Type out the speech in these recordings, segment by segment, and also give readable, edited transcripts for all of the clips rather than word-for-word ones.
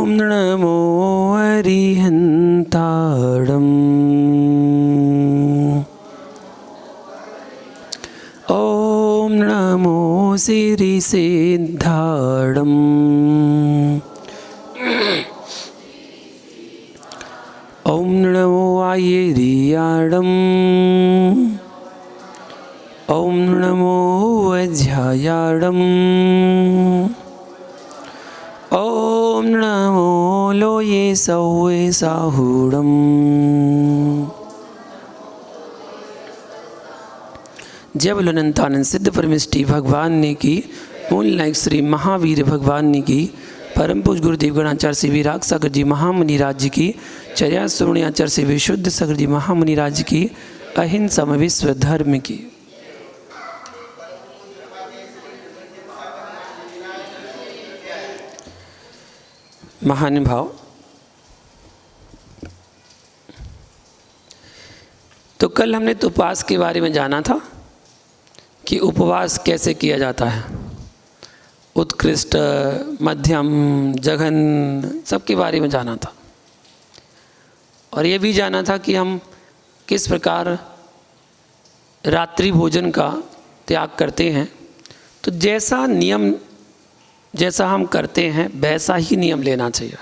ॐ नमो अरिहन्ताणम् ॐ नमो सिरिसिद्धाणम् ॐ नमो आयर्याणम् ॐ नमो वज्रायाणम् ॐ नमो लोये सौवे साहुडम् जय बोलो अनंतानंद सिद्ध परमेष्टि भगवान ने की मूल नायक श्री महावीर भगवान ने की परम पूज गुरुदेव गणाचार्य श्री विराग सागर जी महामुनि राज्य की चर्या श्रोणी आचार्य श्री विशुद्ध सागर जी महामुनि राज्य की अहिंसा विश्व धर्म की। महानुभाव, तो कल हमने तो उपवास के बारे में जाना था कि उपवास कैसे किया जाता है, उत्कृष्ट, मध्यम, जघन, सबके बारे में जाना था। और ये भी जाना था कि हम किस प्रकार रात्रि भोजन का त्याग करते हैं। तो जैसा नियम, जैसा हम करते हैं वैसा ही नियम लेना चाहिए,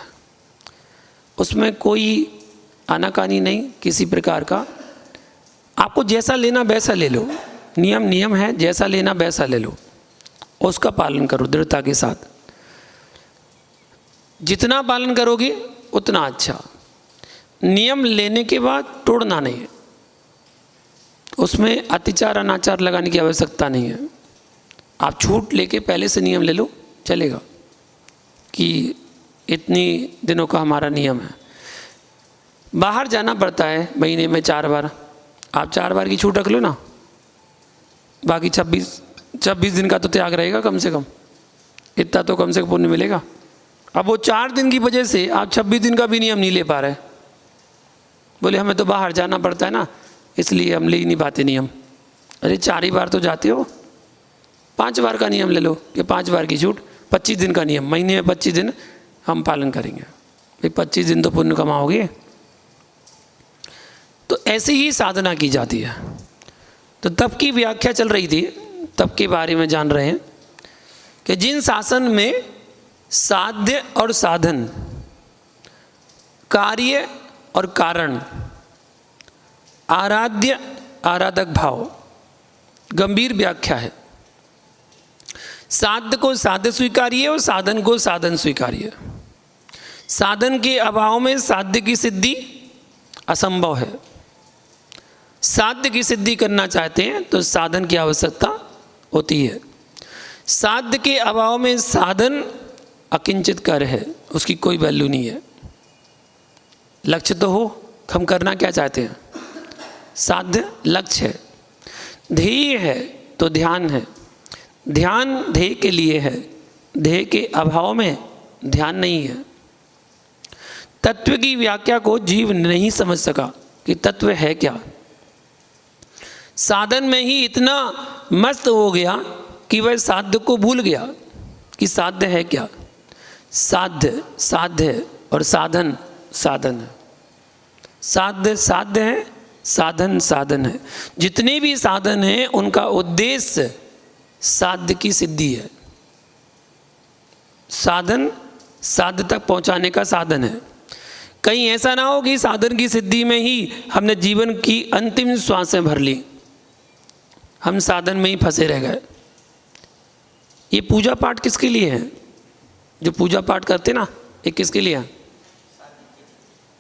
उसमें कोई आनाकानी नहीं किसी प्रकार का। आपको जैसा लेना वैसा ले लो, नियम नियम है, जैसा लेना वैसा ले लो, उसका पालन करो दृढ़ता के साथ। जितना पालन करोगे उतना अच्छा। नियम लेने के बाद तोड़ना नहीं है, उसमें अतिचार अनाचार लगाने की आवश्यकता नहीं है। आप छूट लेके पहले से नियम ले लो, चलेगा कि इतनी दिनों का हमारा नियम है। बाहर जाना पड़ता है महीने में 4 बार, आप 4 बार की छूट रख लो ना, बाकी 26 दिन का तो त्याग रहेगा कम से कम, इतना तो कम से कम पुण्य मिलेगा। अब वो 4 दिन की वजह से आप 26 दिन का भी नियम नहीं ले पा रहे, बोले हमें तो बाहर जाना पड़ता है ना इसलिए हम ले ही नहीं पाते नियम। अरे 4 ही बार तो जाते हो, 5 बार का नियम ले लो कि 5 बार की छूट, 25 दिन का नियम, महीने में 25 दिन हम पालन करेंगे, भाई 25 दिन तो पुण्य कमाओगे। तो ऐसे ही साधना की जाती है। तो तप की व्याख्या चल रही थी, तप के बारे में जान रहे हैं कि जिन शासन में साध्य और साधन, कार्य और कारण, आराध्य आराधक भाव, गंभीर व्याख्या है। साध्य को साध्य स्वीकारिए और साधन को साधन स्वीकारिए। साधन के अभाव में साध्य की सिद्धि असंभव है। साध्य की सिद्धि करना चाहते हैं तो साधन की आवश्यकता होती है। साध्य के अभाव में साधन अकिंचित कार्य है, उसकी कोई वैल्यू नहीं है। लक्ष्य तो हो, हम करना क्या चाहते हैं, साध्य लक्ष्य है। ध्येय है तो ध्यान है, ध्यान ध्येय के लिए है, ध्येय के अभाव में ध्यान नहीं है। तत्व की व्याख्या को जीव नहीं समझ सका कि तत्व है क्या। साधन में ही इतना मस्त हो गया कि वह साध्य को भूल गया कि साध्य है क्या। साध्य साध्य और साधन साधन है। साध्य साध्य है, साधन साधन है। जितने भी साधन हैं उनका उद्देश्य साध्य की सिद्धि है। साधन साध्य तक पहुंचाने का साधन है। कहीं ऐसा ना हो कि साधन की सिद्धि में ही हमने जीवन की अंतिम श्वासें भर ली, हम साधन में ही फंसे रह गए। ये पूजा पाठ किसके लिए है? जो पूजा पाठ करते ना, ये किसके लिए है?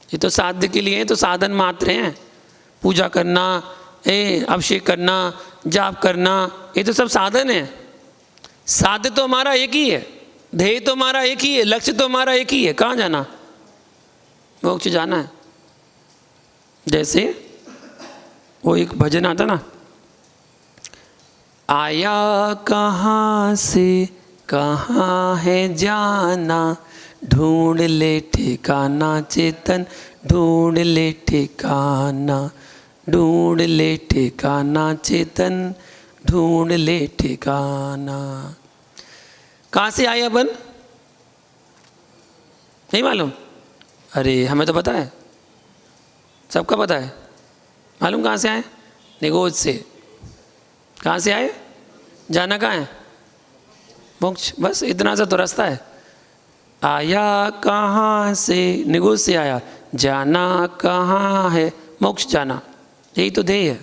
ये तो साध्य के लिए है, तो साधन मात्र हैं। पूजा करना, अभिषेक करना, जाप करना, ये तो सब साधन है। साध्य तो हमारा एक ही है, ध्येय तो हमारा एक ही है, लक्ष्य तो हमारा एक ही है। कहाँ जाना? मोक्ष जाना है। जैसे वो एक भजन आता ना, आया कहाँ से कहाँ है जाना, ढूंढ ले ठिकाना चेतन, ढूंढ ले ठिकाना, ढूंढ ले ठिकाना चेतन, ढूंढ ले ठिकाना। कहाँ से आए अपन? नहीं मालूम? अरे हमें तो पता है, सबका पता है। मालूम कहाँ से आए? निगोज से। कहाँ से आए? जाना कहाँ है? मोक्ष। बस इतना सा तो रास्ता है। आया कहाँ से? निगोज से आया। जाना कहाँ है? मोक्ष जाना। यही तो ध्येय है,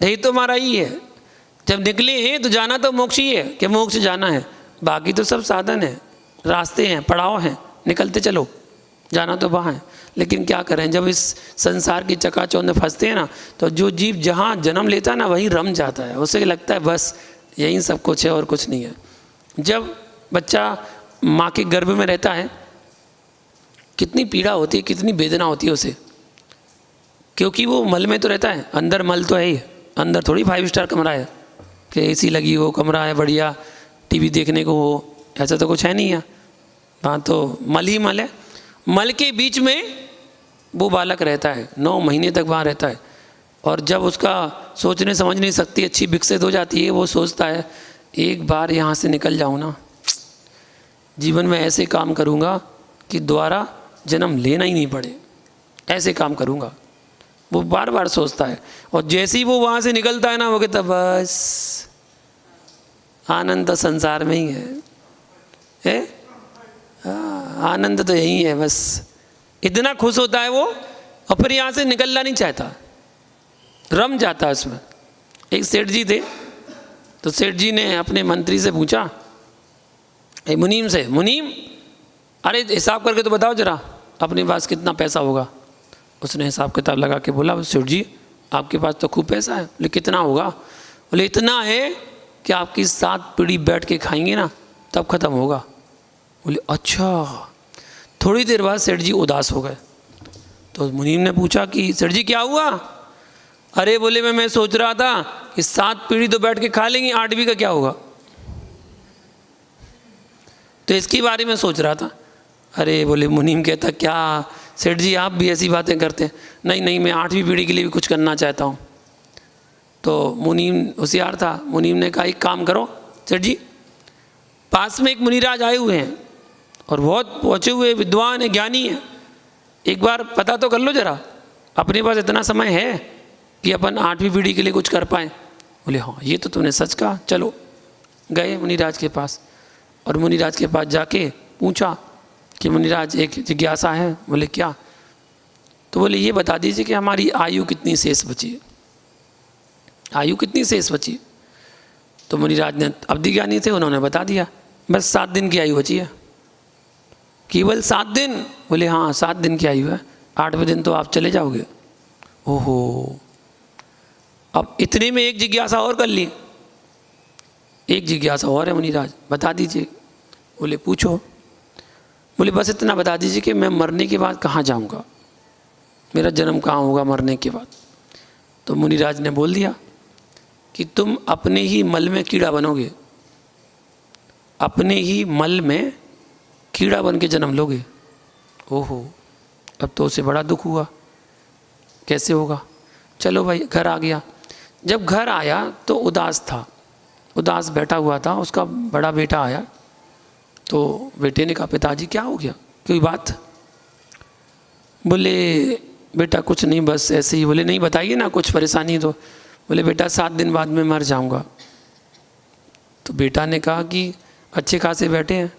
यही तो हमारा ही है। जब निकले हैं तो जाना तो मोक्ष ही है कि मोक्ष जाना है। बाकी तो सब साधन है, रास्ते हैं, पड़ाव हैं, निकलते चलो, जाना तो वहाँ है। लेकिन क्या करें, जब इस संसार की चकाचौंध में फंसते हैं ना, तो जो जीव जहाँ जन्म लेता है ना वहीं रम जाता है। उसे लगता है बस यही सब कुछ है और कुछ नहीं है। जब बच्चा माँ के गर्भ में रहता है, कितनी पीड़ा होती है, कितनी वेदना होती है उसे, क्योंकि वो मल में तो रहता है। अंदर मल तो है ही, अंदर थोड़ी 5 स्टार कमरा है कि एसी लगी हो, कमरा है बढ़िया, टीवी देखने को हो, ऐसा तो कुछ है नहीं है। वहाँ तो मल ही मल है। मल के बीच में वो बालक रहता है, 9 महीने तक वहाँ रहता है। और जब उसका सोचने समझने शक्ति अच्छी विकसित हो जाती है, वो सोचता है एक बार यहाँ से निकल जाऊँ ना, जीवन में ऐसे काम करूँगा कि दोबारा जन्म लेना ही नहीं पड़े, ऐसे काम करूँगा। वो बार बार सोचता है। और जैसे ही वो वहाँ से निकलता है ना, वो कहता बस आनंद तो संसार में ही है? आनंद तो यही है बस। इतना खुश होता है वो, और फिर यहाँ से निकलना नहीं चाहता, रम जाता है उसमें। एक सेठ जी थे, तो सेठ जी ने अपने मंत्री से पूछा, मुनीम से, मुनीम अरे हिसाब करके तो बताओ जरा अपने पास कितना पैसा होगा। उसने हिसाब किताब लगा के बोला, सेठ जी आपके पास तो खूब पैसा है। बोले कितना होगा? बोले इतना है कि आपकी 7 पीढ़ी बैठ के खाएंगे ना तब खत्म होगा। बोले अच्छा। थोड़ी देर बाद सेठ जी उदास हो गए। तो मुनीम ने पूछा कि सेठ जी क्या हुआ? अरे बोले मैं सोच रहा था कि 7 पीढ़ी तो बैठ के खा लेंगी, 8वीं का क्या होगा, तो इसके बारे में सोच रहा था। अरे बोले मुनीम कहता क्या सेठ जी आप भी ऐसी बातें करते हैं? नहीं नहीं, मैं 8वीं पीढ़ी के लिए भी कुछ करना चाहता हूँ। तो मुनीम होशियार था, मुनीम ने कहा एक काम करो सेठ जी, पास में एक मुनिराज आए हुए हैं और बहुत पहुँचे हुए विद्वान है, ज्ञानी है, एक बार पता तो कर लो जरा, अपने पास इतना समय है कि अपन 8वीं पीढ़ी के लिए कुछ कर पाएँ। बोले हाँ ये तो तुमने सच कहा। चलो गए मुनिराज के पास, और मुनिराज के पास जाके पूछा कि मुनिराज एक जिज्ञासा है। बोले क्या? तो बोले ये बता दीजिए कि हमारी आयु कितनी शेष बची है, आयु कितनी शेष बची? तो मुनिराज ने अवधि ज्ञानी थे, उन्होंने बता दिया बस 7 दिन की आयु बची है। केवल 7 दिन? बोले हाँ 7 दिन की आयु है, 8वें दिन तो आप चले जाओगे। ओहो, अब इतने में एक जिज्ञासा और कर ली। एक जिज्ञासा और है मुनिराज, बता दीजिए। बोले पूछो। बोले बस इतना बता दीजिए कि मैं मरने के बाद कहाँ जाऊँगा, मेरा जन्म कहाँ होगा मरने के बाद। तो मुनिराज ने बोल दिया कि तुम अपने ही मल में कीड़ा बनोगे, अपने ही मल में कीड़ा बन के जन्म लोगे। ओहो, अब तो उसे बड़ा दुख हुआ, कैसे होगा? चलो भाई घर आ गया। जब घर आया तो उदास था, उदास बैठा हुआ था। उसका बड़ा बेटा आया, तो बेटे ने कहा पिताजी क्या हो गया, कोई बात? बोले बेटा कुछ नहीं, बस ऐसे ही। बोले नहीं बताइए ना, कुछ परेशानी तो। बोले बेटा 7 दिन बाद मैं मर जाऊंगा। तो बेटा ने कहा कि अच्छे खासे बैठे हैं,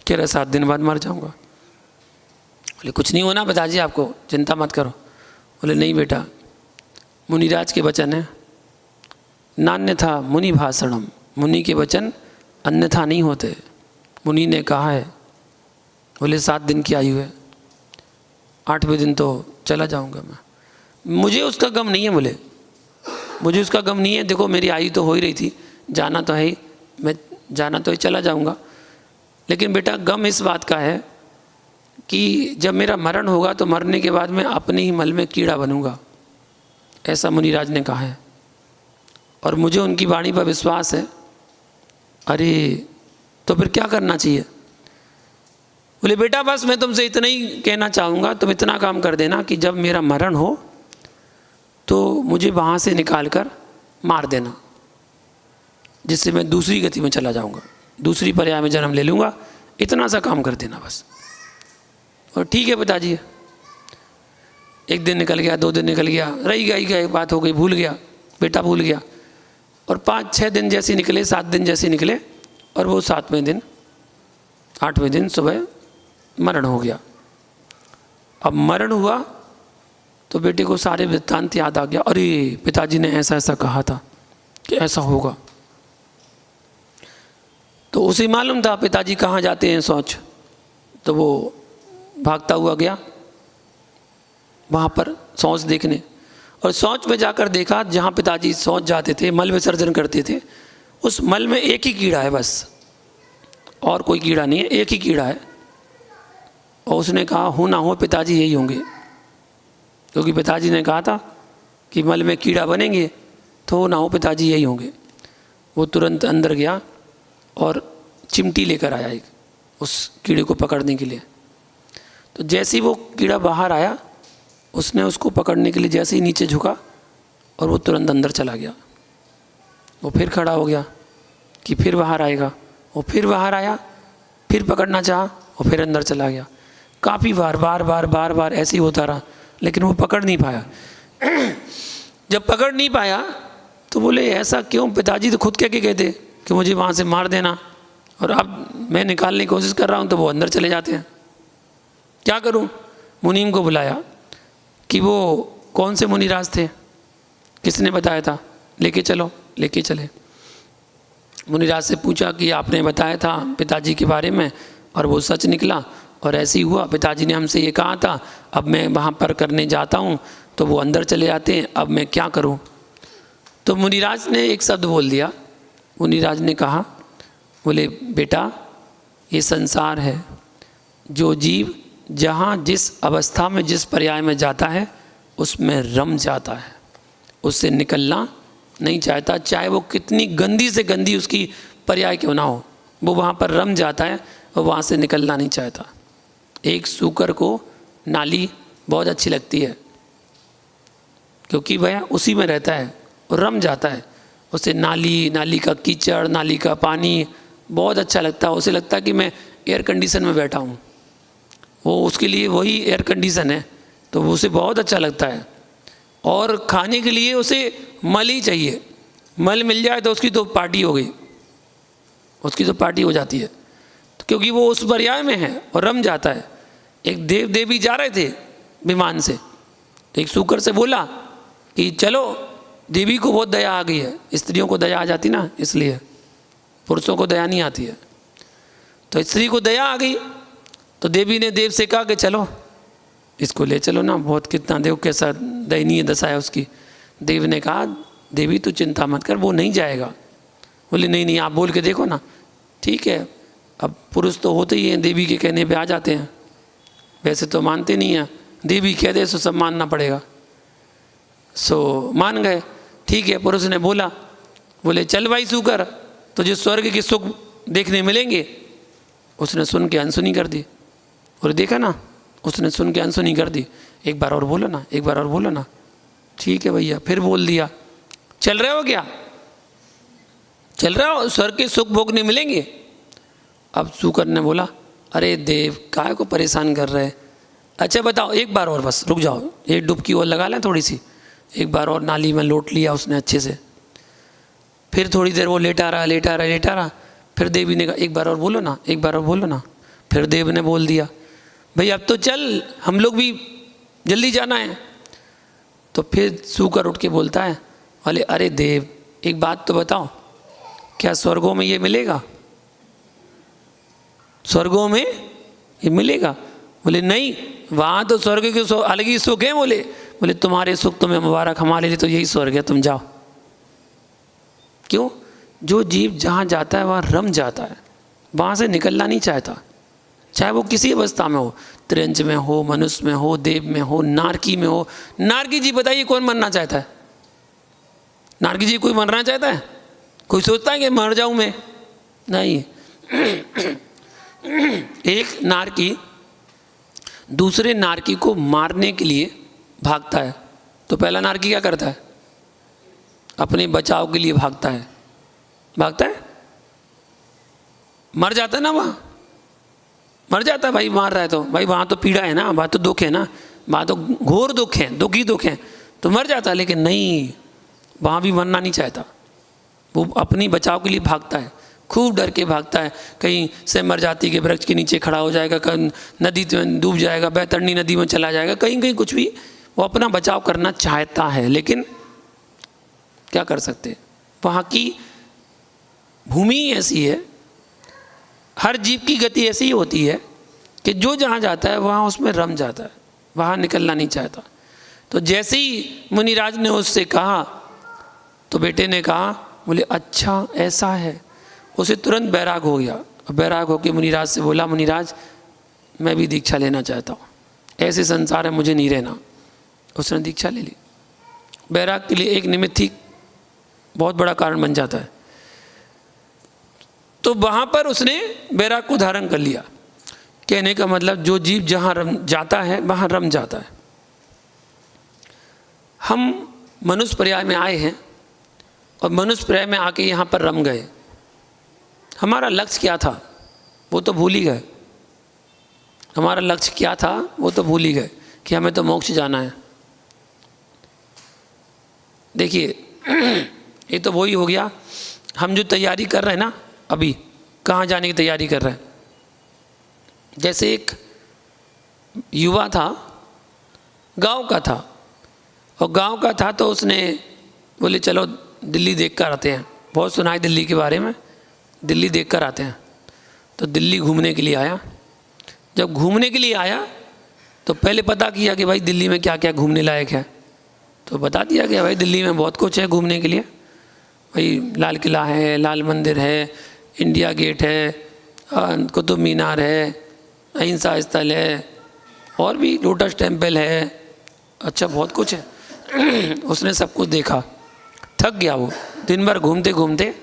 कह रहे 7 दिन बाद मर जाऊंगा। बोले कुछ नहीं होना पिताजी आपको, चिंता मत करो। बोले नहीं बेटा, मुनिराज के वचन है, नान्यथा मुनि भाषणम, मुनि के वचन अन्यथा नहीं होते। मुनि ने कहा है। बोले 7 दिन की आयु है, 8वें दिन तो चला जाऊंगा मैं। मुझे उसका गम नहीं है। बोले मुझे उसका गम नहीं है, देखो मेरी आयु तो हो ही रही थी, जाना तो है ही, मैं जाना तो ही चला जाऊंगा। लेकिन बेटा गम इस बात का है कि जब मेरा मरण होगा तो मरने के बाद मैं अपने ही मल में कीड़ा बनूंगा, ऐसा मुनिराज ने कहा है, और मुझे उनकी वाणी पर विश्वास है। अरे तो फिर क्या करना चाहिए? बोले बेटा बस मैं तुमसे इतना ही कहना चाहूँगा, तुम इतना काम कर देना कि जब मेरा मरण हो तो मुझे वहाँ से निकाल कर मार देना, जिससे मैं दूसरी गति में चला जाऊँगा, दूसरी पर्याय में जन्म ले लूँगा। इतना सा काम कर देना बस। और ठीक है पिताजी। एक दिन निकल गया, 2 दिन निकल गया, रही गई बात हो गई, भूल गया, बेटा भूल गया। और 5-6 दिन जैसे निकले, 7 दिन जैसे निकले, और वो 7वें दिन 8वें दिन सुबह मरण हो गया। अब मरण हुआ तो बेटे को सारे वृत्तांत याद आ गया, अरे पिताजी ने ऐसा ऐसा कहा था कि ऐसा होगा। तो उसे मालूम था पिताजी कहाँ जाते हैं शौच, तो वो भागता हुआ गया वहाँ पर शौच देखने। और शौच में जाकर देखा, जहाँ पिताजी शौच जाते थे, मल विसर्जन करते थे, उस मल में एक ही कीड़ा है बस, और कोई कीड़ा नहीं है, एक ही कीड़ा है। और उसने कहा हो ना हो पिताजी यही होंगे, क्योंकि पिताजी ने कहा था कि मल में कीड़ा बनेंगे, तो हो ना हो पिताजी यही होंगे। वो तुरंत अंदर गया और चिमटी लेकर आया एक, उस कीड़े को पकड़ने के लिए। तो जैसे ही वो कीड़ा बाहर आया, उसने उसको पकड़ने के लिए जैसे ही नीचे झुका, और वो तुरंत अंदर चला गया। वो फिर खड़ा हो गया कि फिर बाहर आएगा, वो फिर बाहर आया, फिर पकड़ना चाहा, वो फिर अंदर चला गया। काफ़ी बार ऐसे ही होता रहा, लेकिन वो पकड़ नहीं पाया। जब पकड़ नहीं पाया तो बोले ऐसा क्यों, पिताजी तो खुद कह के गए थे कि मुझे वहाँ से मार देना, और अब मैं निकालने की कोशिश कर रहा हूँ तो वो अंदर चले जाते हैं, क्या करूँ। मुनीम को बुलाया कि वो कौन से मुनिराज थे, किसने बताया था, लेके चलो। लेके चले। मुनिराज से पूछा कि आपने बताया था पिताजी के बारे में, और वो सच निकला, और ऐसे ही हुआ, पिताजी ने हमसे ये कहा था, अब मैं वहाँ पर करने जाता हूँ तो वो अंदर चले जाते हैं, अब मैं क्या करूँ। तो मुनिराज ने एक शब्द बोल दिया। मुनिराज ने कहा, बोले बेटा ये संसार है, जो जीव जहाँ जिस अवस्था में जिस पर्याय में जाता है उसमें रम जाता है, उससे निकलना नहीं चाहता, चाहे वो कितनी गंदी से गंदी उसकी पर्याय क्यों ना हो, वो वहाँ पर रम जाता है, वो वहाँ से निकलना नहीं चाहता। एक सूकर को नाली बहुत अच्छी लगती है, क्योंकि वह उसी में रहता है और रम जाता है। उसे नाली का कीचड़, नाली का पानी बहुत अच्छा लगता है, उसे लगता है कि मैं एयर कंडीशन में बैठा हूँ, वो उसके लिए वही एयर कंडीशन है, तो वो उसे बहुत अच्छा लगता है। और खाने के लिए उसे मल ही चाहिए, मल मिल जाए तो उसकी तो पार्टी हो गई, उसकी तो पार्टी हो जाती है, तो क्योंकि वो उस पर्याय में है और रम जाता है। एक देव देवी जा रहे थे विमान से, तो एक सूकर से बोला कि चलो, देवी को बहुत दया आ गई है, स्त्रियों को दया आ जाती ना, इसलिए पुरुषों को दया नहीं आती है। तो स्त्री को दया आ गई, तो देवी ने देव से कहा कि चलो इसको ले चलो ना, बहुत कितना देव कैसा दयनीय दशा है उसकी। देव ने कहा देवी तू चिंता मत कर, वो नहीं जाएगा। बोले नहीं आप बोल के देखो ना। ठीक है, अब पुरुष तो होते ही हैं, देवी के कहने पे आ जाते हैं, वैसे तो मानते नहीं हैं, देवी कह दे तो सब मानना पड़ेगा। सो मान गए। ठीक है, पुरुष ने बोला, बोले चल भाई सूकर, तुझे स्वर्ग के सुख देखने मिलेंगे। उसने सुन के अनसुनी कर दी, और देखा ना, उसने सुन के अनसुनी कर दी। एक बार और बोलो ना, एक बार और बोलो ना। ठीक है भैया, फिर बोल दिया, चल रहे हो क्या, चल रहे हो, स्वर्ग के सुख भोगने मिलेंगे। अब सूकर ने बोला, अरे देव काय को परेशान कर रहे, अच्छा बताओ एक बार और, बस रुक जाओ, एक डुबकी और लगा लें थोड़ी सी। एक बार और नाली में लोट लिया उसने अच्छे से। फिर थोड़ी देर वो लेटा रहा। फिर देवी ने कहा एक बार और बोलो ना, एक बार और बोलो ना। फिर देव ने बोल दिया, भाई अब तो चल, हम लोग भी जल्दी जाना है। तो फिर सूकर उठ के बोलता है, बोले अरे देव एक बात तो बताओ, क्या स्वर्गों में ये मिलेगा, स्वर्गों में ये मिलेगा। बोले नहीं, वहाँ तो स्वर्ग के अलग ही सुख है। बोले तुम्हारे सुख तुम्हें मुबारक, हमारे लिए तो यही स्वर्ग है, तुम जाओ। क्यों, जो जीव जहाँ जाता है वहाँ रम जाता है, वहाँ से निकलना नहीं चाहता, चाहे वो किसी अवस्था में हो, त्रिंज में हो, मनुष्य में हो, देव में हो, नारकी में हो। नारकी जी बताइए कौन मरना चाहता है, नारकी जी कोई मरना चाहता है, कोई सोचता है कि मर जाऊं मैं, नहीं। एक नारकी दूसरे नारकी को मारने के लिए भागता है, तो पहला नारकी क्या करता है, अपने बचाव के लिए भागता है, मर जाता है ना वहाँ, मर जाता है भाई, मार रहा है तो भाई वहाँ तो पीड़ा है ना, वहाँ तो दुख है ना, वहाँ तो घोर दुख है, दुख ही दुख है, तो मर जाता है। लेकिन नहीं, वहाँ भी मरना नहीं चाहता, वो अपनी बचाव के लिए भागता है, खूब डर के भागता है। कहीं से मर जाती के वृक्ष के नीचे खड़ा हो जाएगा, कहीं नदी में डूब जाएगा, बैतरणी नदी में चला जाएगा, कहीं कहीं कुछ भी, वो अपना बचाव करना चाहता है। लेकिन क्या कर सकते, वहाँ की भूमि ऐसी है, हर जीव की गति ऐसी ही होती है कि जो जहाँ जाता है वहाँ उसमें रम जाता है, वहाँ निकलना नहीं चाहता। तो जैसे ही मुनिराज ने उससे कहा तो बेटे ने कहा, बोले अच्छा ऐसा है, उसे तुरंत बैराग हो गया। बैराग होकर मुनिराज से बोला, मुनिराज मैं भी दीक्षा लेना चाहता हूँ, ऐसे संसार है मुझे नहीं रहना। उसने दीक्षा ले ली। बैराग के लिए एक निमित्त ही बहुत बड़ा कारण बन जाता है। तो वहाँ पर उसने बैराग को धारण कर लिया। कहने का मतलब जो जीव जहाँ रम जाता है वहाँ रम जाता है। हम मनुष्य पर्याय में आए हैं और मनुष्य पर्याय में आके यहाँ पर रम गए। हमारा लक्ष्य क्या था वो तो भूल ही गए। हमारा लक्ष्य क्या था वो तो भूल ही गए कि हमें तो मोक्ष जाना है। देखिए ये तो वही हो गया, हम जो तैयारी कर रहे हैं ना, अभी कहाँ जाने की तैयारी कर रहे हैं। जैसे एक युवा था, गांव का था, और गांव का था तो उसने बोले चलो दिल्ली देख कर आते हैं, बहुत सुना है दिल्ली के बारे में, दिल्ली देख कर आते हैं। तो दिल्ली घूमने के लिए आया। जब घूमने के लिए आया तो पहले पता किया कि भाई दिल्ली में क्या क्या घूमने लायक है। तो बता दिया कि भाई दिल्ली में बहुत कुछ है घूमने के लिए, भाई लाल किला है, लाल मंदिर है, इंडिया गेट है, कुतुब मीनार है, अहिंसा स्थल है, और भी लोटस टेम्पल है, अच्छा बहुत कुछ है। उसने सब कुछ देखा, थक गया वो, दिन भर घूमते घूमते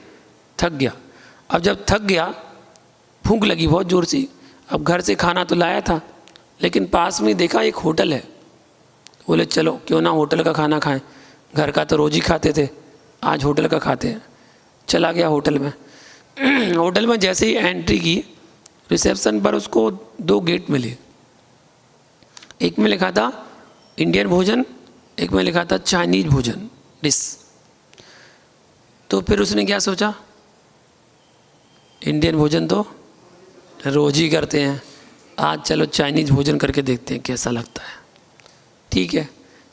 थक गया। अब जब थक गया, भूख लगी बहुत ज़ोर सी। अब घर से खाना तो लाया था, लेकिन पास में देखा एक होटल है। बोले चलो क्यों ना होटल का खाना खाएं, घर का तो रोज़ ही खाते थे, आज होटल का खाते हैं। चला गया होटल में। होटल में जैसे ही एंट्री की, रिसेप्शन पर उसको 2 गेट मिले। एक में लिखा था इंडियन भोजन, एक में लिखा था चाइनीज भोजन डिश। तो फिर उसने क्या सोचा, इंडियन भोजन तो रोज ही करते हैं, आज चलो चाइनीज भोजन करके देखते हैं कैसा लगता है। ठीक है,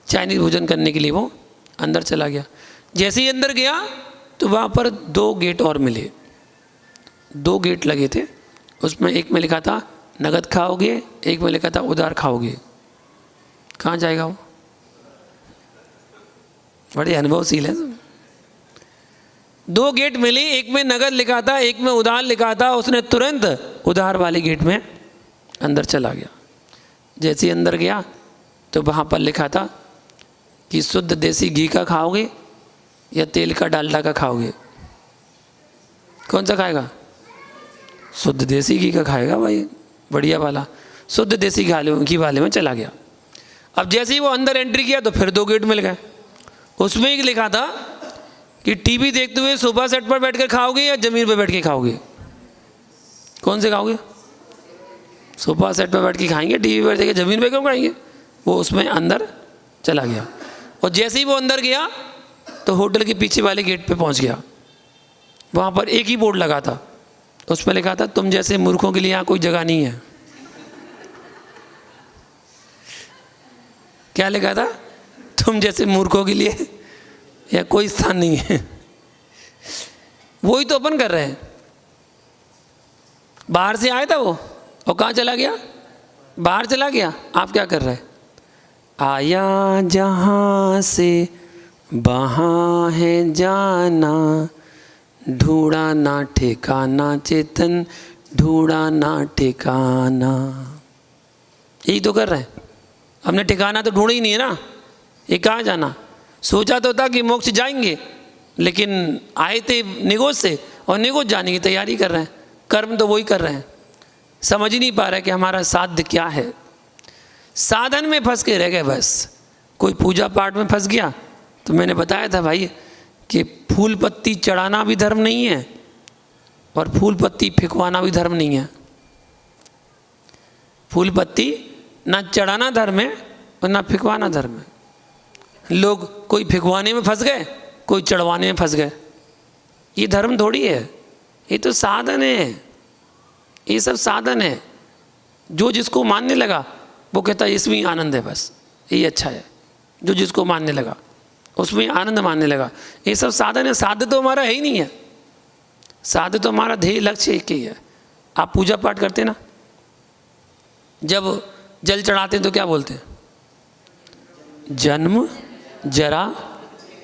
चाइनीज भोजन करने के लिए वो अंदर चला गया। जैसे ही अंदर गया तो वहाँ पर 2 गेट और मिले। 2 गेट लगे थे, उसमें एक में लिखा था नगद खाओगे, एक में लिखा था उधार खाओगे। कहाँ जाएगा वो, बड़े अनुभवशील है। 2 गेट मिली, एक में नगद लिखा था, एक में उधार लिखा था। उसने तुरंत उधार वाले गेट में अंदर चला गया। जैसे ही अंदर गया तो वहाँ पर लिखा था कि शुद्ध देसी घी का खाओगे या तेल का डालडा का खाओगे, कौन सा खाएगा? शुद्ध देसी घी का खाएगा भाई, बढ़िया वाला। शुद्ध देसी घी वाले में चला गया। अब जैसे ही वो अंदर एंट्री किया तो फिर 2 गेट मिल गए। उसमें एक लिखा था कि टीवी देखते हुए सोफा सेट पर बैठकर खाओगे या ज़मीन पर बैठ के खाओगे, कौन से खाओगे? सोफा सेट पर बैठ के खाएंगे, टीवी पर देखे, ज़मीन पर क्यों खाएंगे? वो उसमें अंदर चला गया। और जैसे ही वो अंदर गया तो होटल के पीछे वाले गेट पे पहुंच गया। वहाँ पर एक ही बोर्ड लगा था, उसमें लिखा था तुम जैसे मूर्खों के लिए यहाँ कोई जगह नहीं है। क्या लिखा था? तुम जैसे मूर्खों के लिए या कोई स्थान नहीं है। वही तो अपन कर रहे हैं। बाहर से आया था वो और कहाँ चला गया? बाहर चला गया। आप क्या कर रहे हैं? आया जहाँ से वहाँ है जाना, ढूंढा ना ठिकाना चेतन, ढूंढा ना ठिकाना। यही तो कर रहे हैं। हमने ठिकाना तो ढूंढा ही नहीं है ना। ये कहाँ जाना? सोचा तो था कि मोक्ष जाएंगे, लेकिन आए थे निगोज से और निगोज जाने की तैयारी कर रहे हैं। कर्म तो वही कर रहे हैं। समझ ही नहीं पा रहे कि हमारा साध्य क्या है। साधन में फंस के रह गए बस। कोई पूजा पाठ में फंस गया तो मैंने बताया था भाई कि फूल पत्ती चढ़ाना भी धर्म नहीं है और फूल पत्ती फेंकवाना भी धर्म नहीं है। फूल पत्ती ना चढ़ाना धर्म है और ना फिकवाना धर्म है। लोग कोई फिकवाने में फंस गए, कोई चढ़वाने में फंस गए। ये धर्म थोड़ी है, ये तो साधन है, ये सब साधन है। जो जिसको मानने लगा वो कहता है इसमें आनंद है, बस यही अच्छा है। जो जिसको मानने लगा उसमें आनंद मानने लगा। ये सब साधन है, साध्य तो हमारा है ही नहीं है। साध्य तो हमारा ध्येय लक्ष्य एक ही है। आप पूजा पाठ करते ना, जब जल चढ़ाते हैं तो क्या बोलते हैं? जन्म जरा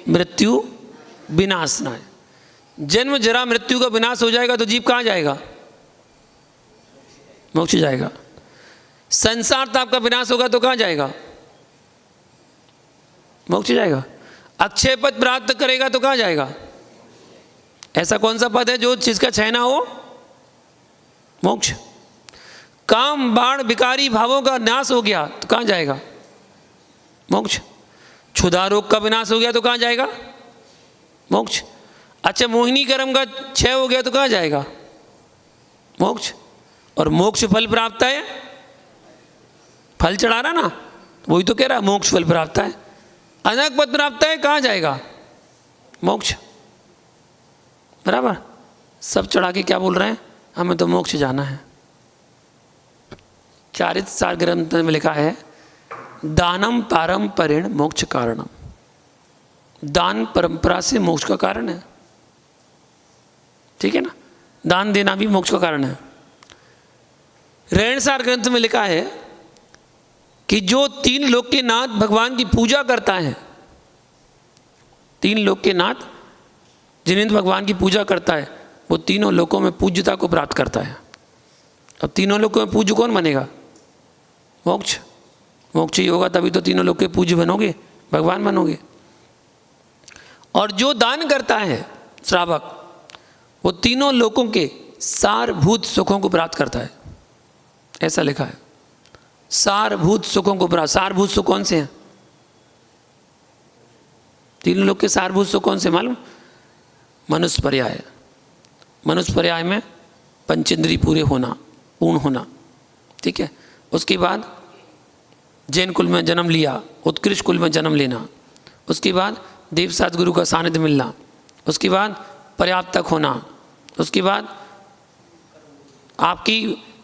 मृत्यु विनाशनाय। जन्म जरा मृत्यु का विनाश हो जाएगा तो जीव कहाँ जाएगा? मोक्ष जाएगा। संसार ताप का विनाश होगा तो कहाँ जाएगा? मोक्ष जाएगा। अक्षय पद प्राप्त करेगा तो कहाँ जाएगा? ऐसा कौन सा पद है जो जिसका क्षय ना हो? मोक्ष। काम बाण विकारी भावों का नाश हो गया तो कहाँ जाएगा? मोक्ष। क्षुधा रोग का विनाश हो गया तो कहाँ जाएगा? मोक्ष। अच्छा, मोहिनी कर्म का क्षय हो गया तो कहाँ जाएगा? मोक्ष। और मोक्ष फल प्राप्त है, फल चढ़ा रहा ना, वही तो कह रहा मोक्ष फल प्राप्त है। अनक पद प्राप्त है, कहाँ जाएगा? मोक्ष। बराबर। सब चढ़ा के क्या बोल रहे हैं? हमें तो मोक्ष जाना है। चारित्र सार ग्रंथ में लिखा है दानम पारंपरेण मोक्ष कारणम। दान परंपरा से मोक्ष का कारण है। ठीक है ना? दान देना भी मोक्ष का कारण है। रेणसार ग्रंथ में लिखा है कि जो तीन लोक के नाथ भगवान की पूजा करता है, तीन लोक के नाथ जिनेंद्र भगवान की पूजा करता है, वो तीनों लोकों में पूज्यता को प्राप्त करता है। अब तीनों लोकों में पूज्य कौन बनेगा? मोक्ष। मोक्ष ही होगा तभी तो तीनों लोग के पूज्य बनोगे, भगवान बनोगे। और जो दान करता है श्रावक, वो तीनों लोकों के सारभूत सुखों को प्राप्त करता है। ऐसा लिखा है, सारभूत सुखों को प्राप्त। सारभूत सुख कौन से हैं? तीनों लोग के सारभूत सुख कौन से मालूम? मनुष्य पर्याय। मनुष्य पर्याय में पंचेंद्रिय पूरे होना, पूर्ण होना। ठीक है। उसके बाद जैन कुल में जन्म लिया, उत्कृष्ट कुल में जन्म लेना। उसके बाद देव सद्गुरु का सानिध्य मिलना। उसके बाद पर्याप्त तक होना। उसके बाद आपकी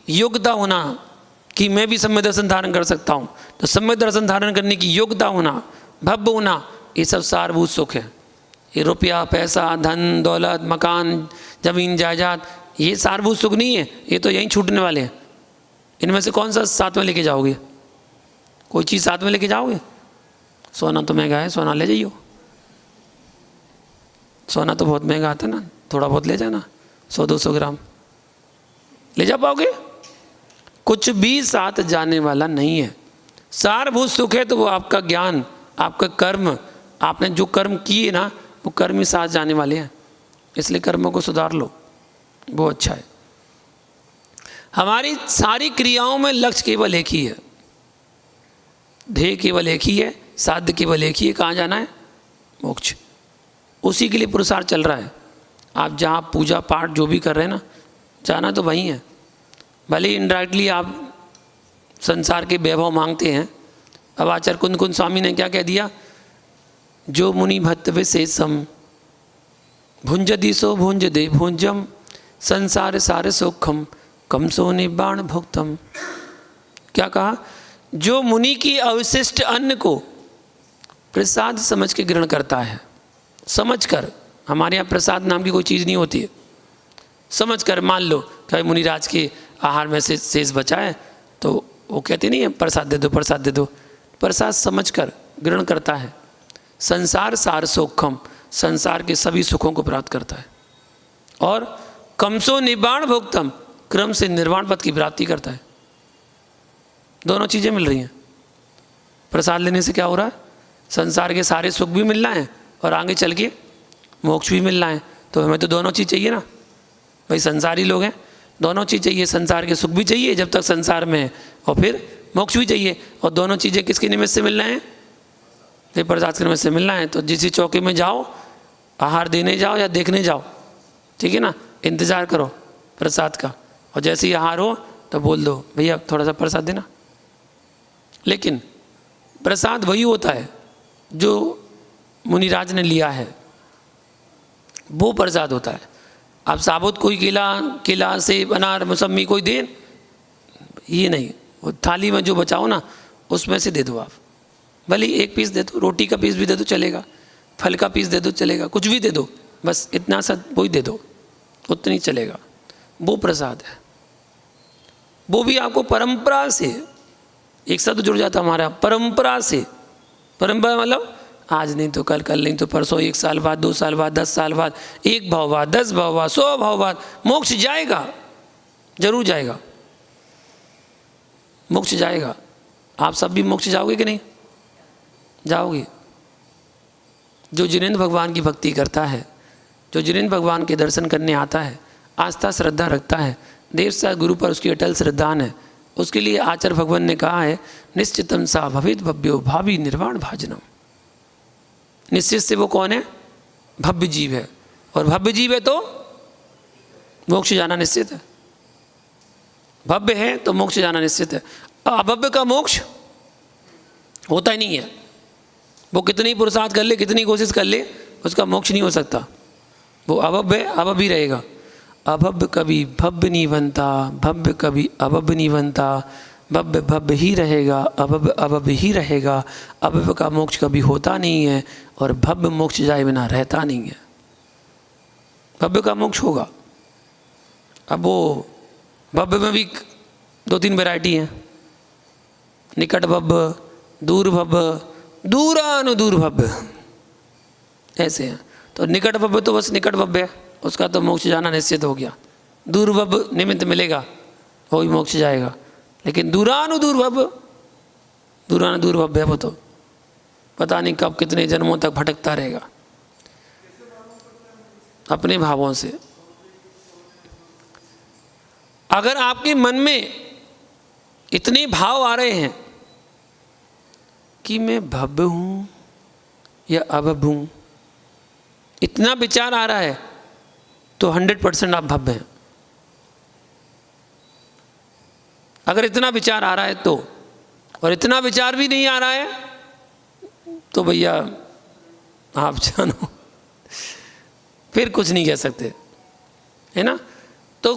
योग्यता होना कि मैं भी सम्यक दर्शन धारण कर सकता हूँ, तो सम्यक दर्शन धारण करने की योग्यता होना, भव्य होना, ये सब सारभूत सुख है। ये रुपया पैसा धन दौलत मकान जमीन जायदाद, ये सारभूत सुख नहीं है, ये तो यहीं छूटने वाले हैं। इनमें से कौन सा साथ में लेके जाओगे? कोई चीज़ साथ में लेके जाओगे? सोना तो महंगा है, सोना ले जाइयो। सोना तो बहुत महंगा आता है ना, थोड़ा बहुत ले जाना, 100-200 ग्राम ले जा पाओगे? कुछ भी साथ जाने वाला नहीं है। सारभूत सुख है तो वो आपका ज्ञान, आपका कर्म, आपने जो कर्म किए ना, वो कर्म ही साथ जाने वाले हैं। इसलिए कर्मों को सुधार लो, वो अच्छा है। हमारी सारी क्रियाओं में लक्ष्य केवल एक ही है, ध्येय केवल एक ही है, साध्य केवल एक ही है। कहाँ जाना है? मोक्ष। उसी के लिए पुरुषार्थ चल रहा है। आप जहाँ पूजा पाठ जो भी कर रहे हैं ना, जाना तो वहीं है। भले इनडायरेक्टली आप संसार के वैभव मांगते हैं। अब आचार्य कुंद कुंद स्वामी ने क्या कह दिया? जो मुनि भक्त विशेषम भुंजदि सो भुंज दे भुंजम संसार सार सुखम कम सो निबाण भुक्तम। क्या कहा? जो मुनि की अवशिष्ट अन्न को प्रसाद समझ के ग्रहण करता है, समझ कर, हमारे यहाँ प्रसाद नाम की कोई चीज़ नहीं होती है, समझ कर, मान लो कि मुनिराज के आहार में से शेष बचा है तो वो कहते नहीं है प्रसाद दे दो, प्रसाद दे दो। प्रसाद समझ कर ग्रहण करता है, संसार सार सुखम, संसार के सभी सुखों को प्राप्त करता है। और कमसो निबाण भोक्तम, क्रम से निर्वाण पद की प्राप्ति करता है। दोनों चीज़ें मिल रही हैं। प्रसाद लेने से क्या हो रहा है? संसार के सारे सुख भी मिलना है और आगे चल के मोक्ष भी मिलना है। तो हमें तो दोनों चीज़ चाहिए ना भाई, संसारी लोग हैं, दोनों चीज़ चाहिए। संसार के सुख भी चाहिए जब तक संसार में है, और फिर मोक्ष भी चाहिए। और दोनों चीज़ें किसके निमित्त से मिलना है? तो प्रसाद के निमित्त से मिलना है। तो जिस चौके में जाओ, आहार देने जाओ या देखने जाओ, ठीक है ना, इंतज़ार करो प्रसाद का। और जैसे ही आहार हो तो बोल दो भैया थोड़ा सा प्रसाद देना। लेकिन प्रसाद वही होता है जो मुनिराज ने लिया है, वो प्रसाद होता है। आप साबुत कोई केला सेब अनार मौसमी कोई दे, ये नहीं, वो थाली में जो बचाओ ना उसमें से दे दो आप। भले एक पीस दे दो, रोटी का पीस भी दे दो चलेगा, फल का पीस दे दो चलेगा, कुछ भी दे दो, बस इतना सा वही दे दो, उतनी चलेगा। वो प्रसाद है। वो भी आपको परंपरा से, एक साथ जुड़ जाता हमारा परंपरा से। परंपरा मतलब आज नहीं तो कल, कल नहीं तो परसों, 1 साल बाद, 2 साल बाद, 10 साल बाद, 1 भाव बाद, 10 भाव बाद, 100 भाव बाद मोक्ष जाएगा, जरूर जाएगा, मोक्ष जाएगा। आप सब भी मोक्ष जाओगे कि नहीं जाओगे? जो जिनेंद्र भगवान की भक्ति करता है, जो जिनेंद्र भगवान के दर्शन करने आता है, आस्था श्रद्धा रखता है, देव सा गुरु पर उसकी अटल श्रद्धान है, उसके लिए आचार्य भगवान ने कहा है निश्चितम सा भवित भव्यो भावी निर्वाण भाजनम। निश्चित से वो कौन है? भव्य जीव है, और भव्य जीव है तो मोक्ष जाना निश्चित है। भव्य है तो मोक्ष जाना निश्चित है। अभव्य का मोक्ष होता ही नहीं है। वो कितनी पुरुषार्थ कर ले, कितनी कोशिश कर ले, उसका मोक्ष नहीं हो सकता। वो अभव्य है, अभव्य रहेगा। अभव्य कभी भव्य नहीं बनता, भव्य कभी अभव्य नहीं बनता, भव्य भव्य ही रहेगा, अभव्य अभव्य ही रहेगा। अभव्य का मोक्ष कभी होता नहीं है, और भव्य मोक्ष जाए बिना रहता नहीं है। भव्य का मोक्ष होगा। अब वो भव्य में भी 2-3 वैरायटी हैं, निकट भव्य, दूर भव्य, दूरानुदूर भव्य, ऐसे हैं। तो निकट भव्य तो बस निकट भव्य है, उसका तो मोक्ष जाना निश्चित हो गया। दूर भव्य निमित्त मिलेगा, वो भी मोक्ष जाएगा। लेकिन दूरानुदूर भव्य, दूरानुदूर भव्य है, वो तो पता नहीं कब कितने जन्मों तक भटकता रहेगा अपने भावों से। अगर आपके मन में इतने भाव आ रहे हैं कि मैं भव्य हूं या अभव्य हूं, इतना विचार आ रहा है तो 100% आप भव्य हैं। अगर इतना विचार आ रहा है तो, और इतना विचार भी नहीं आ रहा है तो भैया आप जानो, फिर कुछ नहीं कह सकते, है ना। तो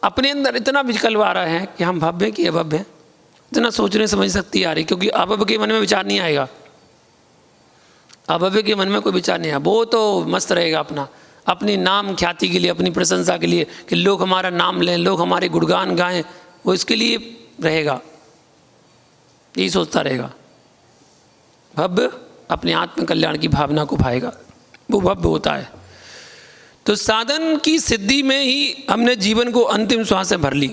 अपने अंदर इतना विकल्प आ रहा है कि हम भव्य कि अभव्य हैं, इतना सोचने समझ सकती आ रही, क्योंकि अभव्य के मन में विचार नहीं आएगा। अभव्य के मन में कोई विचार नहीं आया, वो तो मस्त रहेगा अपना, अपनी नाम ख्याति के लिए, अपनी प्रशंसा के लिए, कि लोग हमारा नाम लें, लोग हमारे गुणगान गाएं, वो इसके लिए रहेगा, यही सोचता रहेगा। भव्य अपने आत्म कल्याण की भावना को भाएगा, वो भव्य होता है। तो साधन की सिद्धि में ही हमने जीवन को अंतिम श्वास से भर ली।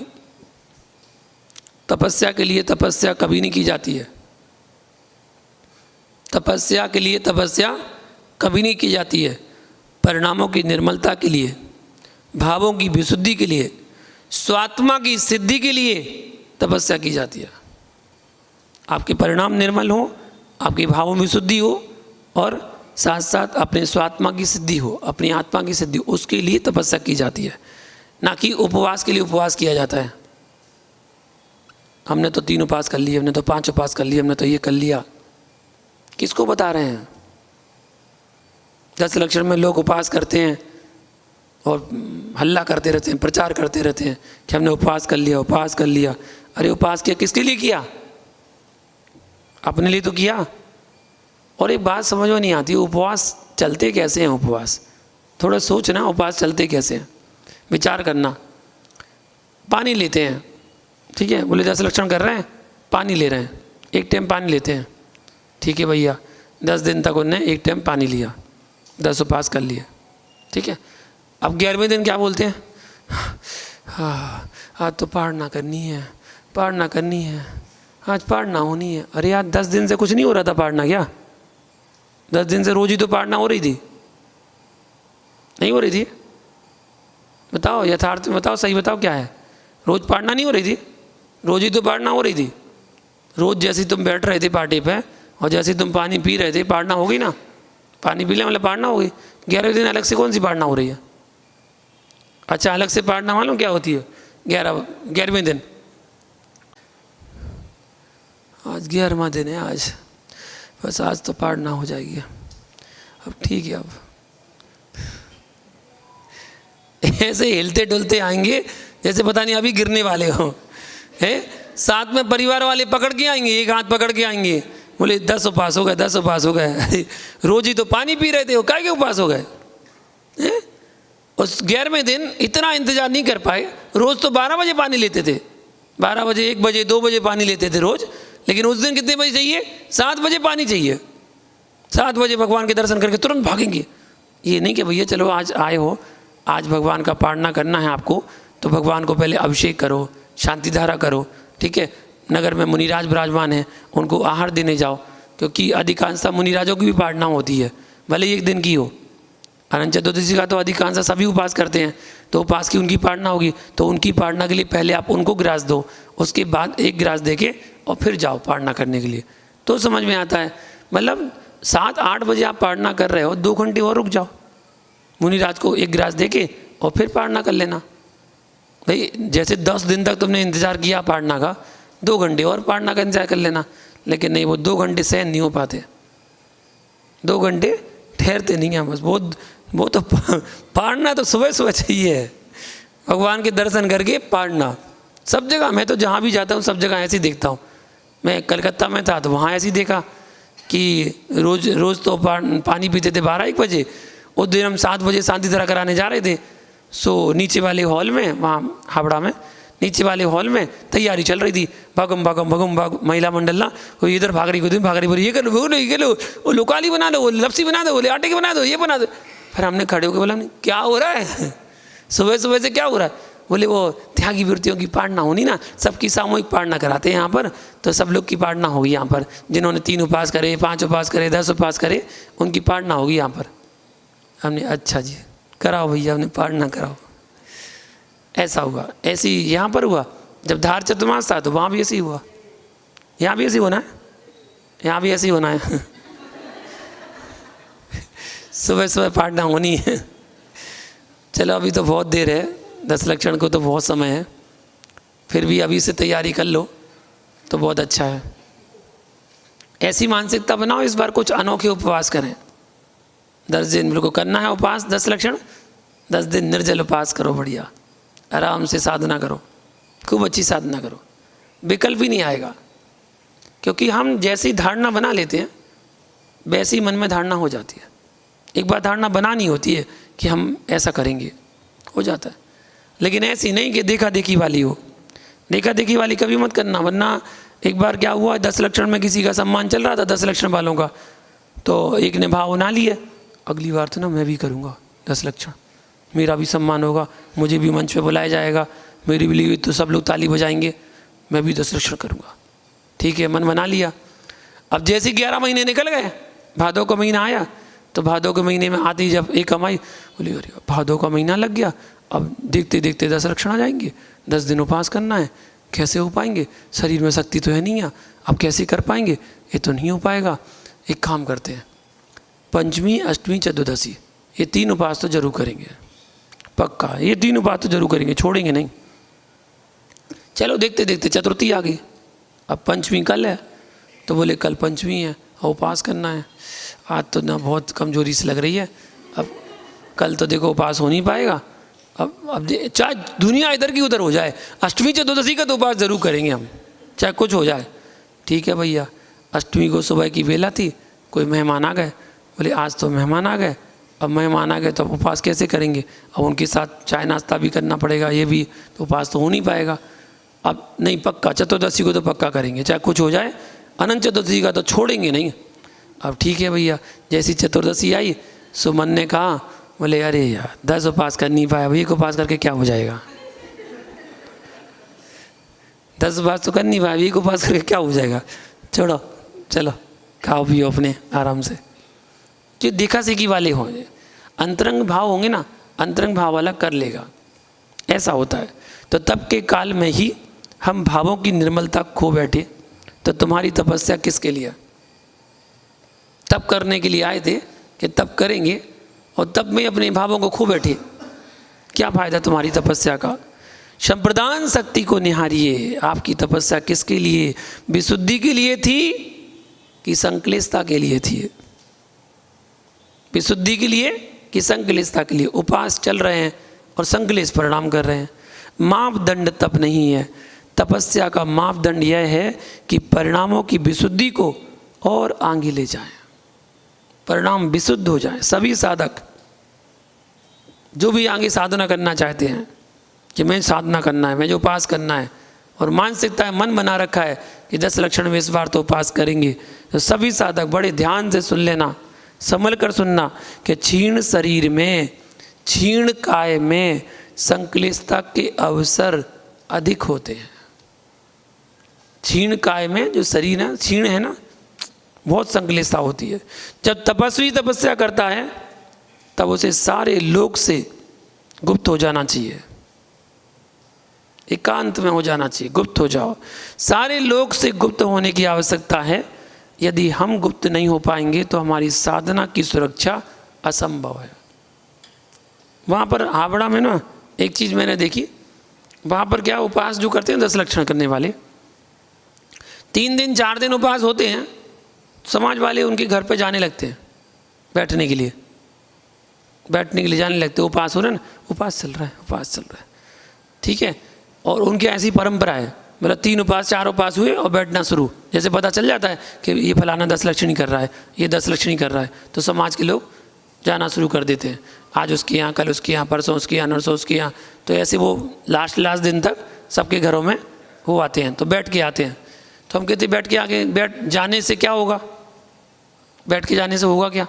तपस्या के लिए तपस्या कभी नहीं की जाती है। तपस्या के लिए तपस्या कभी नहीं की जाती है। परिणामों की निर्मलता के लिए, भावों की विशुद्धि के लिए, स्वात्मा की सिद्धि के लिए तपस्या की जाती है। आपके परिणाम निर्मल हो, आपके भावों में शुद्धि हो, और साथ साथ अपने स्वात्मा की सिद्धि हो, अपनी आत्मा की सिद्धि, उसके लिए तपस्या की जाती है। ना कि उपवास के लिए उपवास किया जाता है। हमने तो 3 उपवास कर लिए, हमने तो 5 उपवास कर लिए, हमने तो ये कर लिया। किसको बता रहे हैं? 10 लक्षण में लोग उपवास करते हैं और हल्ला करते रहते हैं, प्रचार करते रहते हैं कि हमने उपवास कर लिया, उपवास कर लिया। अरे उपवास किया किसके लिए किया? अपने लिए तो किया। और एक बात समझ में नहीं आती, उपवास चलते कैसे हैं? उपवास थोड़ा सोचना, उपवास चलते कैसे हैं, विचार करना। पानी लेते हैं, ठीक है, बोले 10 लक्षण कर रहे हैं, पानी ले रहे हैं, एक टाइम पानी लेते हैं, ठीक है भैया। 10 दिन तक उन्होंने एक टाइम पानी लिया, 10 उपवास कर लिए, ठीक है। अब 11वें दिन क्या बोलते हैं? हाँ आज तो पारणा करनी है, पारणा करनी है, आज पारणा होनी है। अरे यार 10 दिन से कुछ नहीं हो रहा था पारणा? क्या 10 दिन से रोज ही तो पारणा हो रही थी? नहीं हो रही थी? बताओ यथार्थ में बताओ, सही बताओ क्या है? रोज पारणा नहीं हो रही थी, रोज ही तो पारणा हो रही थी। रोज जैसे तुम बैठ रहे थे पार्टी पे और जैसे तुम पानी पी रहे थे, पारणा हो गई ना। पानी पी ले मतलब पारणा हो गई। 11वें दिन अलग से कौन सी पारणा हो रही है? अच्छा अलग से पारणा मालूम क्या होती है? 11वें दिन आज 11वां दिन है आज, बस आज तो पार ना हो जाएगी। अब ठीक है, अब ऐसे हिलते डुलते आएंगे जैसे पता नहीं अभी गिरने वाले हो, है। साथ में परिवार वाले पकड़ के आएंगे, एक हाथ पकड़ के आएंगे, बोले 10 उपवास हो गए, 10 उपवास हो गए। रोज ही तो पानी पी रहे थे, वो काय के उपवास हो गए। उस 11वें दिन इतना इंतजार नहीं कर पाए। रोज तो 12 बजे पानी लेते थे, 12 बजे, 1 बजे, 2 बजे पानी लेते थे रोज, लेकिन उस दिन कितने बजे चाहिए? 7 बजे पानी चाहिए। 7 बजे भगवान के दर्शन करके तुरंत भागेंगे। ये नहीं कि भैया चलो आज आए हो, आज भगवान का पारणा करना है आपको, तो भगवान को पहले अभिषेक करो, शांति धारा करो, ठीक है। नगर में मुनिराज विराजमान है, उनको आहार देने जाओ, क्योंकि अधिकांशतः मुनिराजों की भी पारणा होती है, भले ही एक दिन की हो। अनंत चतुर्दशी का तो अधिकांश सभी उपास करते हैं, तो उपास की उनकी पारणा होगी, तो उनकी पारणा के लिए पहले आप उनको ग्रास दो, उसके बाद एक ग्रास दे के और फिर जाओ पारणा करने के लिए, तो समझ में आता है। मतलब 7-8 बजे आप पारणा कर रहे हो, 2 घंटे और रुक जाओ, मुनिराज को एक ग्रास दे के और फिर पारणा कर लेना। भाई जैसे 10 दिन तक तुमने इंतज़ार किया पारणा का, 2 घंटे और पारणा का इंतजार कर लेना। लेकिन नहीं, वो 2 घंटे सहन नहीं हो पाते, 2 घंटे ठहरते नहीं हैं। बस वो तो पारणा तो सुबह सुबह चाहिए, भगवान के दर्शन करके पारणा। सब जगह, मैं तो जहाँ भी जाता हूँ सब जगह ऐसे ही देखता हूँ। मैं कलकत्ता में था तो वहाँ ऐसे ही देखा कि रोज़ तो पानी पीते थे 12-1 बजे। उस दिन हम 7 बजे शांति धारा कराने जा रहे थे, सो नीचे वाले हॉल में, वहाँ हावड़ा में नीचे वाले हॉल में तैयारी चल रही थी। भागम भागम भागम भाग, महिला मंडल ना, कोई इधर भाग रही, कोई भाग रही, बोले ये कर लो, वो ये कर लो, वो लोकाली बना दो, वो लपसी बना दो, बोले आटे की बना दो, ये बना दो। फिर हमने खड़े होकर बोला क्या हो रहा है, सुबह सुबह से क्या हो रहा है? बोले वो त्यागी वृत्तियों की पारणा होनी ना, सबकी सामूहिक पारणा कराते हैं यहाँ पर, तो सब लोग की पारणा होगी यहाँ पर, जिन्होंने 3 उपवास करे, 5 उपवास करे, 10 उपवास करे, उनकी पारणा होगी यहाँ पर। हमने अच्छा जी कराओ भैया, हमने पारणा कराओ। ऐसा हुआ, ऐसे ही यहाँ पर हुआ। जब धार चतुर्मास था तो वहाँ भी ऐसे ही हुआ, यहाँ भी ऐसे ही होना है, यहाँ भी ऐसे ही होना है। सुबह सुबह पारणा होनी है। चलो अभी तो बहुत देर है, 10 लक्षण को तो बहुत समय है, फिर भी अभी से तैयारी कर लो तो बहुत अच्छा है। ऐसी मानसिकता बनाओ, इस बार कुछ अनोखे उपवास करें। 10 दिन मेरे को करना है उपवास, 10 लक्षण, 10 दिन निर्जल उपवास करो, बढ़िया आराम से साधना करो, खूब अच्छी साधना करो, विकल्प ही नहीं आएगा। क्योंकि हम जैसी धारणा बना लेते हैं वैसी मन में धारणा हो जाती है। एक बार धारणा बनानी होती है कि हम ऐसा करेंगे, हो जाता है। लेकिन ऐसी नहीं कि देखा देखी वाली हो, देखा देखी वाली कभी मत करना। वरना एक बार क्या हुआ, 10 लक्षण में किसी का सम्मान चल रहा था, 10 लक्षण वालों का, तो एक ने भाव बना लिया, अगली बार तो ना मैं भी करूँगा 10 लक्षण, मेरा भी सम्मान होगा, मुझे भी मंच पे बुलाया जाएगा, मेरी भी लिए तो सब लोग ताली बजाएंगे, मैं भी 10 लक्षण करूँगा। ठीक है, मन बना लिया। अब जैसे 11 महीने निकल गए, भादों का महीना आया, तो भादों के महीने में आती जब एक कमाई, बोली अरे भादों का महीना लग गया, अब देखते देखते 10 लक्षण आ जाएंगे, 10 दिन उपवास करना है, कैसे हो पाएंगे, शरीर में शक्ति तो है नहीं है, अब कैसे कर पाएंगे, ये तो नहीं हो पाएगा। एक काम करते हैं, पंचमी, अष्टमी, चतुर्दशी, ये 3 उपवास तो जरूर करेंगे, पक्का ये 3 उपवास तो जरूर करेंगे, छोड़ेंगे नहीं। चलो देखते देखते चतुर्थी आ गई, अब पंचमी कल है, तो बोले कल पंचमी है और उपवास करना है। आज तो ना बहुत कमजोरी से लग रही है, अब कल तो देखो उपवास हो नहीं पाएगा। अब चाहे दुनिया इधर की उधर हो जाए, अष्टमी चतुर्दशी का तो उपवास जरूर करेंगे हम, चाहे कुछ हो जाए। ठीक है भैया, अष्टमी को सुबह की बेला थी, कोई मेहमान आ गए, बोले आज तो मेहमान आ गए, अब मेहमान आ गए तो अब उपवास कैसे करेंगे, अब उनके साथ चाय नाश्ता भी करना पड़ेगा, ये भी, तो उपवास तो हो नहीं पाएगा। अब नहीं, पक्का चतुर्दशी को तो पक्का करेंगे, चाहे कुछ हो जाए, अनंत चतुर्दशी का तो छोड़ेंगे नहीं। अब ठीक है भैया, जैसी चतुर्दशी आई, सुमन ने कहा, बोले अरे यार 10 उपवास कर नहीं पाया, अब एक उपवास करके क्या हो जाएगा, 10 उपवास तो कर नहीं पाया, एक उपवास करके क्या हो जाएगा, छोड़ो, चलो खाओ पियो अपने आराम से। जो देखा सीखी वाले होंगे, अंतरंग भाव होंगे ना, अंतरंग भाव वाला कर लेगा, ऐसा होता है। तो तब के काल में ही हम भावों की निर्मलता खो बैठे, तो तुम्हारी तपस्या किसके लिए? तब करने के लिए आए थे कि तब करेंगे, और तब में अपने भावों को खो बैठे, क्या फ़ायदा तुम्हारी तपस्या का? संप्रदान शक्ति को निहारिए। आपकी तपस्या किसके लिए? विशुद्धि के लिए थी कि संक्लिष्टता के लिए थी? विशुद्धि के लिए कि संक्लिष्टता के लिए? उपवास चल रहे हैं और संक्लिष्ट परिणाम कर रहे हैं। मापदंड तप नहीं है। तपस्या का मापदंड यह है कि परिणामों की विशुद्धि को और आगे ले जाएं, परिणाम विशुद्ध हो जाए। सभी साधक जो भी आगे साधना करना चाहते हैं कि मैं साधना करना है, मुझे उपास करना है, और मानसिकता है, मन बना रखा है कि 10 लक्षण में इस बार तो उपास करेंगे, तो सभी साधक बड़े ध्यान से सुन लेना, संभल कर सुनना कि क्षीण शरीर में, क्षीण काय में संक्लिष्टता के अवसर अधिक होते हैं। क्षीण काय में जो शरीर है, क्षीण है ना, बहुत संक्लिष्टता होती है। जब तपस्वी तपस्या करता है तब उसे सारे लोक से गुप्त हो जाना चाहिए, एकांत में हो जाना चाहिए, गुप्त हो जाओ। सारे लोक से गुप्त होने की आवश्यकता है। यदि हम गुप्त नहीं हो पाएंगे तो हमारी साधना की सुरक्षा असंभव है। वहाँ पर हावड़ा में ना एक चीज़ मैंने देखी, वहाँ पर क्या उपवास जो करते हैं 10 लक्षण करने वाले, 3 दिन 4 दिन उपवास होते हैं, समाज वाले उनके घर पे जाने लगते हैं बैठने के लिए, जाने लगते हैं। उपवास हो रहा है ना, उपवास चल रहा है, उपवास चल रहा है, ठीक है। और उनकी ऐसी परंपरा है, मतलब 3 उपवास 4 उपवास हुए और बैठना शुरू। जैसे पता चल जाता है कि ये फलाना 10 लक्षणी कर रहा है, ये 10 लक्षणी कर रहा है, तो समाज के लोग जाना शुरू कर देते हैं। आज उसके यहाँ, कल उसके यहाँ, परसों उसके यहाँ, नरसों उसके यहाँ, तो ऐसे वो लास्ट दिन तक सबके घरों में वो आते हैं, तो बैठ के आते हैं। तो हम कहते बैठ के आगे, बैठ जाने से क्या होगा? बैठ के जाने से होगा क्या?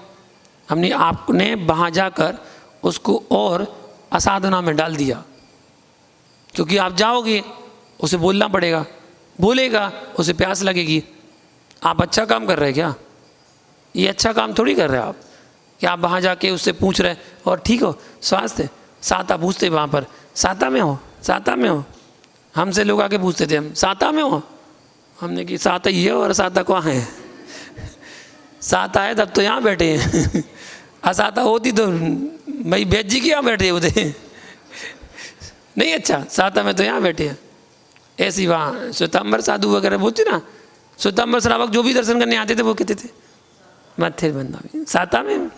हमने आपने वहाँ जाकर उसको और असाधना में डाल दिया, क्योंकि आप जाओगे उसे बोलना पड़ेगा, बोलेगा उसे प्यास लगेगी। आप अच्छा काम कर रहे हैं क्या? ये अच्छा काम थोड़ी कर रहे हैं आप कि आप वहाँ जाके उससे पूछ रहे और ठीक हो, स्वास्थ्य, साता पूछते वहाँ पर, साता में हो, साता में हो। हमसे लोग आके पूछते थे, हम साता में हो? हमने कि साता ही है, और साता कहाँ है? साता है तब तो यहाँ बैठे हैं, असाता होती तो भाई बैद जी के यहाँ बैठे होते नहीं। अच्छा, साता में तो यहाँ बैठे हैं। ऐसी वहाँ श्वेतांबर साधु वगैरह बोलते ना, श्वेतांबर श्रावक जो भी दर्शन करने आते थे वो कहते थे मत्थे बंदा में, साता में।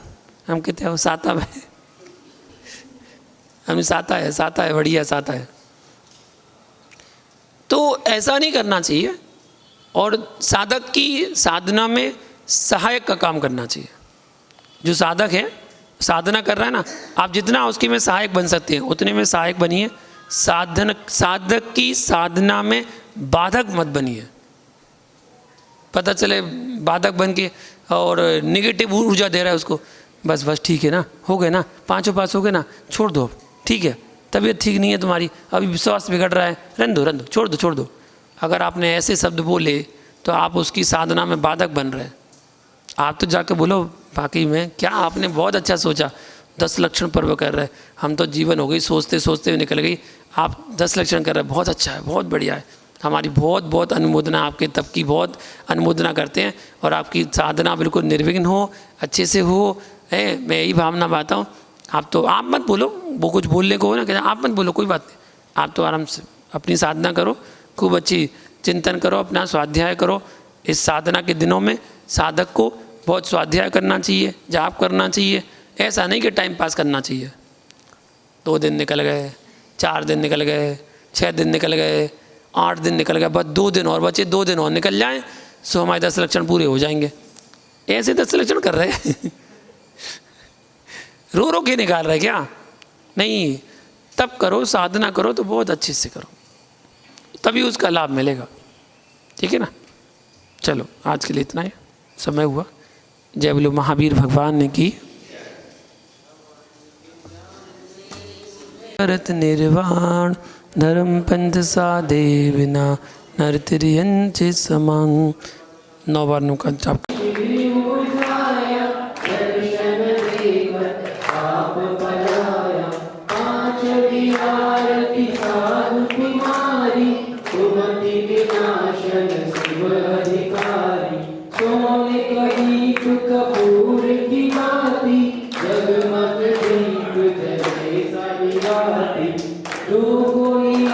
हम कहते हैं वो साता में, हम साता है, साता है, बढ़िया साता है। तो ऐसा नहीं करना चाहिए, और साधक की साधना में सहायक का काम करना चाहिए। जो साधक है, साधना कर रहा है ना, आप जितना उसकी में सहायक बन सकते हैं उतने में सहायक बनिए। साधक की साधना में बाधक मत बनिए। पता चले बाधक बन के और निगेटिव ऊर्जा दे रहा है उसको, बस ठीक है ना, हो गए ना, 5 उपास हो गए ना, छोड़ दो, ठीक है, तबीयत ठीक नहीं है तुम्हारी, अभी विश्वास बिगड़ रहा है, रहने दो, छोड़ दो। अगर आपने ऐसे शब्द बोले तो आप उसकी साधना में बाधक बन रहे हैं। आप तो जाके बोलो बाकी में क्या आपने बहुत अच्छा सोचा, 10 लक्षण पर्व कर रहे हैं, हम तो जीवन हो गई सोचते सोचते हुए निकल गई, आप 10 लक्षण कर रहे हैं, बहुत अच्छा है, बहुत बढ़िया है, हमारी बहुत अनुमोदना, आपके तप की बहुत अनुमोदना करते हैं, और आपकी साधना बिल्कुल निर्विघ्न हो, अच्छे से हो, है। मैं यही भावना पाता हूँ। आप मत बोलो, वो कुछ बोलने को हो ना, आप मत बोलो, कोई बात नहीं, आप तो आराम से अपनी साधना करो, खूब अच्छी चिंतन करो, अपना स्वाध्याय करो। इस साधना के दिनों में साधक को बहुत स्वाध्याय करना चाहिए, जाप करना चाहिए। ऐसा नहीं कि टाइम पास करना चाहिए। 2 दिन निकल गए, 4 दिन निकल गए, 6 दिन निकल गए, 8 दिन निकल गए, बस 2 दिन और बचे, 2 दिन और निकल जाएं सो हमारे 10 लक्षण पूरे हो जाएंगे। ऐसे 10 लक्षण कर रहे हैं रो के निकाल रहे क्या? नहीं, तब करो, साधना करो तो बहुत अच्छे से करो, तभी उसका लाभ मिलेगा, ठीक है ना। चलो आज के लिए इतना ही समय हुआ। जय बोलो महावीर भगवान ने की। भरत निर्वाण धर्म पंथ साधे बिना नरतिरियंच समांग। 9 बार नु का जाप। जो कोई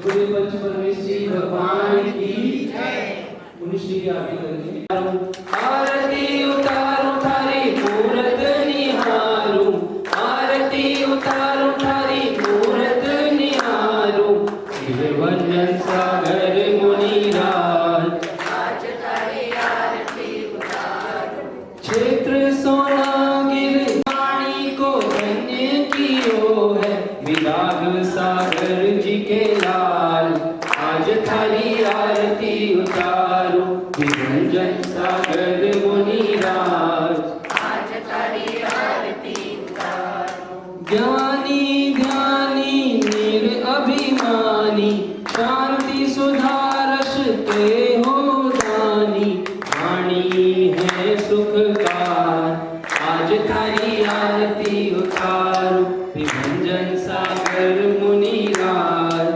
बोले पंच परमेश्वरी भगवान की मुनिश्री की आरती करेंगे। आरती उतारूं थारी मूरत निहारूं, आरती उतारूं थारी मूरत निहारूं, शिवभंजन सागर मुनिराज, आज तारी आरती उतारूं। क्षेत्र सोनागिर वाणी को धन्य कियो है, विराग सागर जी के लाल, आज थारी आरती उतारूं, विभंजन सागर मुनिराज, आज तारी आरती उतारूं। ज्ञानी ध्यानी निरअभिमानी, शांति सुधारस के हो दानी, वाणी है सुखकार, आज थारी आरती उतारूं, विभंजन सागर मुनिराज,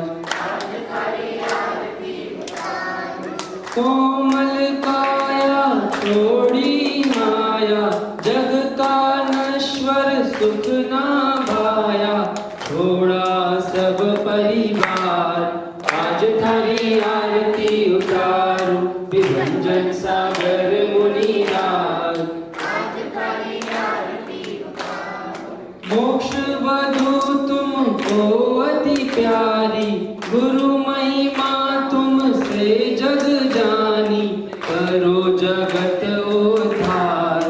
आज तारी आरती उतारूं। कोमल काया छोड़ी माया, जग का नश्वर सुख ना भाया, छोड़ा सब परिवार, आज थारी आरती उतारूं, विभंजन सागर मुनिराज, आज तारी आरती उतारूं। मोक्ष वधु तुमको अति प्यारी, गुरु महिमा तुमसे जग जानी, करो जगत उद्धार,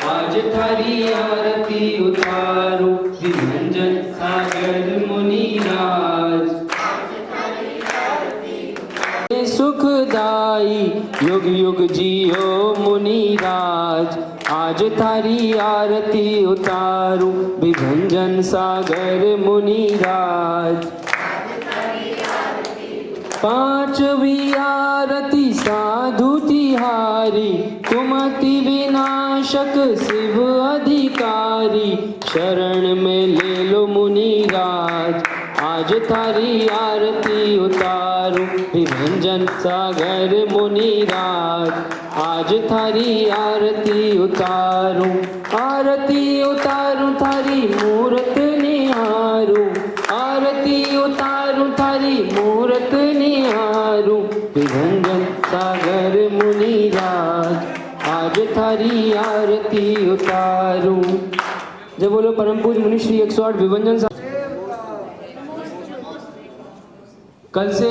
आज थारी आरती उतारूं, विभंजन सागर मुनिराज, आज तारी आरती उतारूं। सुखदाई युग युग जियो मुनिराज, आज थारी आरती उतारूं, विभंजन सागर मुनिराज, पांचवी आरती साधु तिहारी, तुम अति विनाशक शिव अधिकारी, शरण में ले लो मुनिराज, आज थारी आरती उतारूं, विभंजन सागर मुनिराज, आज थारी आरती उतारूं, आरती उतारूं थारी मूरत निहारूं, आरती उतारूं थारी मूरत निहारूं, विभंजन सागर मुनिराज, आज थारी आरती उतारूं। जब बोलो परम पूज मुनिश्री 108 विभंजन। कल से